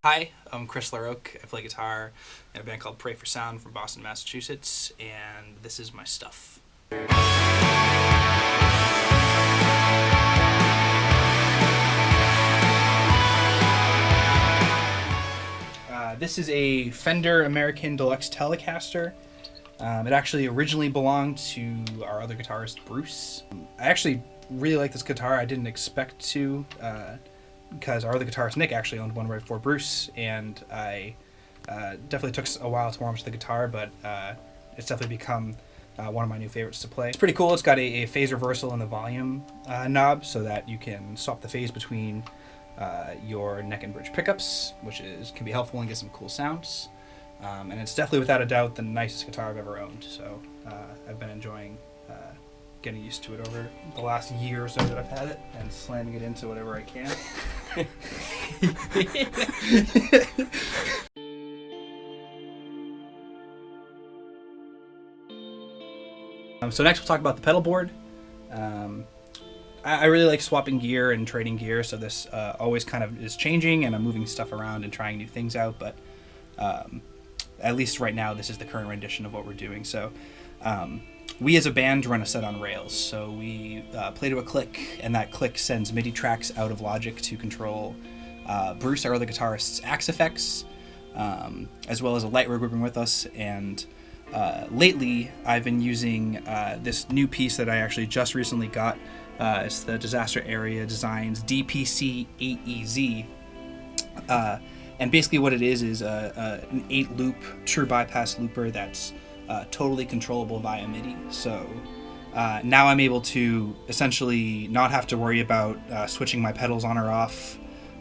Hi, I'm Chris LaRocque. I play guitar in a band called Pray for Sound from Boston, Massachusetts, and this is my stuff. This is a Fender American Deluxe Telecaster. It actually originally belonged to our other guitarist, Bruce. I actually really like this guitar. I didn't expect to, because our other guitarist, Nick, actually owned one right before Bruce, and I definitely took a while to warm to the guitar, but it's definitely become one of my new favorites to play. It's pretty cool. It's got a phase reversal in the volume knob so that you can swap the phase between your neck and bridge pickups, which can be helpful and get some cool sounds. And it's definitely, without a doubt, the nicest guitar I've ever owned. So I've been enjoying getting used to it over the last year or so that I've had it, and slamming it into whatever I can. So next we'll talk about the pedal board. I really like swapping gear and trading gear, so this always kind of is changing, and I'm moving stuff around and trying new things out, but at least right now this is the current rendition of what we're doing. So we as a band run a set on rails, so we play to a click, and that click sends MIDI tracks out of Logic to control Bruce, our other guitarist's axe effects, as well as a light rig working with us. And lately I've been using this new piece that I actually just recently got. It's the Disaster Area Designs DPC-8EZ. And basically what it is an 8-loop true bypass looper that's totally controllable via MIDI. So now I'm able to essentially not have to worry about switching my pedals on or off,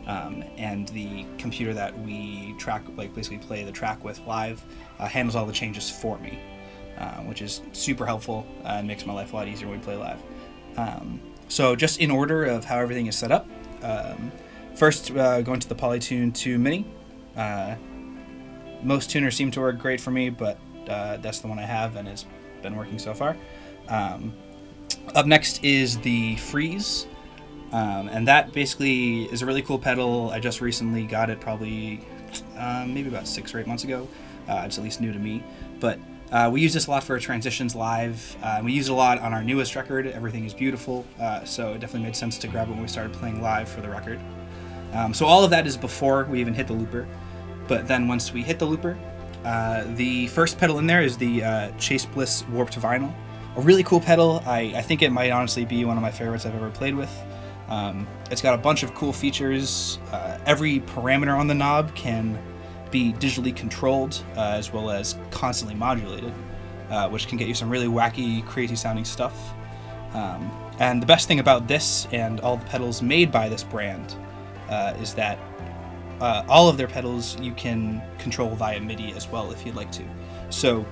and the computer that we basically play the track with live handles all the changes for me, which is super helpful and makes my life a lot easier when we play live. So just in order of how everything is set up, first going to the Polytune 2 Mini. Most tuners seem to work great for me, but that's the one I have, and it's been working so far. Up next is the Freeze, and that basically is a really cool pedal. I just recently got it, probably maybe about 6 or 8 months ago. It's at least new to me, but we use this a lot for transitions live. We use it a lot on our newest record, Everything is Beautiful, so it definitely made sense to grab it when we started playing live for the record. So all of that is before we even hit the looper, but then once we hit the looper, the first pedal in there is the Chase Bliss Warped Vinyl. A really cool pedal. I think it might honestly be one of my favorites I've ever played with. It's got a bunch of cool features. Every parameter on the knob can be digitally controlled, as well as constantly modulated, which can get you some really wacky, crazy sounding stuff. And the best thing about this and all the pedals made by this brand is that all of their pedals you can control via MIDI as well if you'd like to. So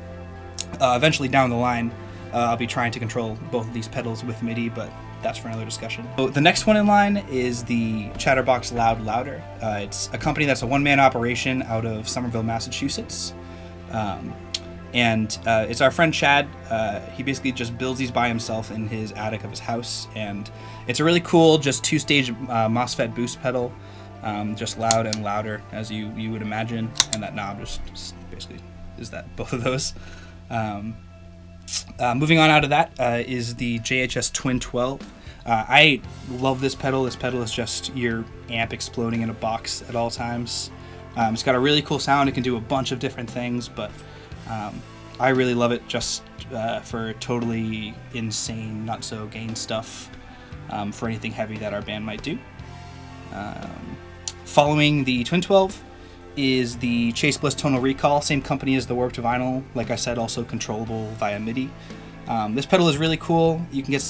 eventually down the line, I'll be trying to control both of these pedals with MIDI, but that's for another discussion. So the next one in line is the Chatterbox Loud Louder. It's a company that's a one-man operation out of Somerville, Massachusetts. And it's our friend Chad. He basically just builds these by himself in his attic of his house, and it's a really cool, just 2-stage MOSFET boost pedal, just loud and louder as you would imagine, and that knob just basically is that, both of those. Moving on out of that is the JHS Twin 12. I love this pedal. This pedal is just your amp exploding in a box at all times. It's got a really cool sound. It can do a bunch of different things, but I really love it just for totally insane, not so gain stuff for anything heavy that our band might do. Following the Twin 12 is the Chase Bliss Tonal Recall, same company as the Warped Vinyl, like I said, also controllable via MIDI. This pedal is really cool. You can get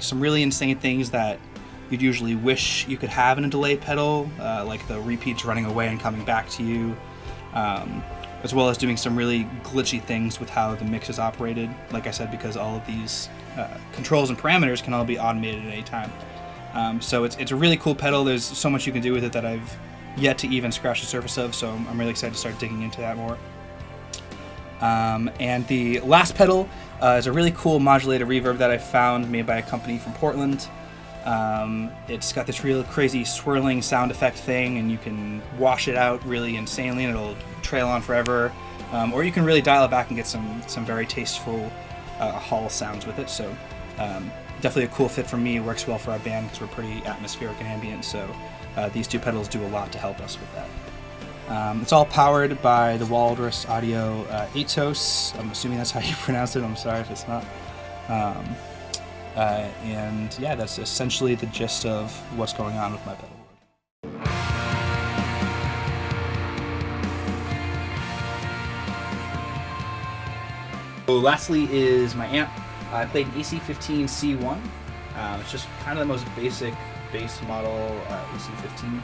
some really insane things that you'd usually wish you could have in a delay pedal, like the repeats running away and coming back to you, as well as doing some really glitchy things with how the mix is operated, like I said, because all of these controls and parameters can all be automated at any time. So it's a really cool pedal. There's so much you can do with it that I've yet to even scratch the surface of, so I'm really excited to start digging into that more. And the last pedal is a really cool modulated reverb that I found, made by a company from Portland. It's got this real crazy swirling sound effect thing, and you can wash it out really insanely and it'll trail on forever. Or you can really dial it back and get some very tasteful hall sounds with it. So definitely a cool fit for me. It works well for our band because we're pretty atmospheric and ambient, so these two pedals do a lot to help us with that. It's all powered by the Walrus Audio Atos. I'm assuming that's how you pronounce it. I'm sorry if it's not. And yeah, that's essentially the gist of what's going on with my pedal board. So lastly is my amp. I played an AC15C1. It's just kind of the most basic bass model AC15.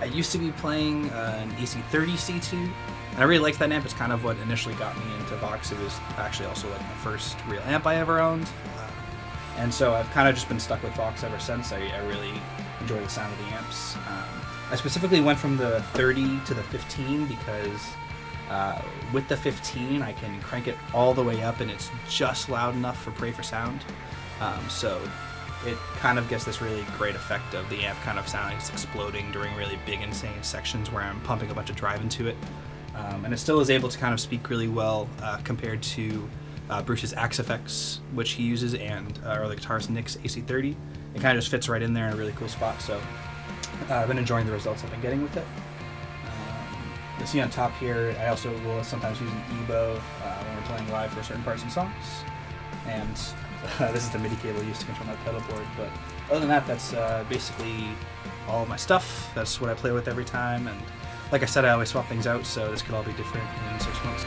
I used to be playing an AC30C2, and I really liked that amp. It's kind of what initially got me into Vox. It was actually also like my first real amp I ever owned. And so I've kind of just been stuck with Vox ever since. I really enjoy the sound of the amps. I specifically went from the 30 to the 15 because with the 15 I can crank it all the way up and it's just loud enough for Pray for Sound. So it kind of gets this really great effect of the amp kind of sounding it's exploding during really big, insane sections where I'm pumping a bunch of drive into it. And it still is able to kind of speak really well compared to Bruce's Axe Effects, which he uses, and or the guitarist Nick's AC30. It kind of just fits right in there in a really cool spot. So I've been enjoying the results I've been getting with it. You'll see on top here, I also will sometimes use an EBO when we're playing live for certain parts and songs. And this is the MIDI cable used to control my pedal board. But other than that, that's basically all of my stuff. That's what I play with every time. And like I said, I always swap things out, so this could all be different in 6 months.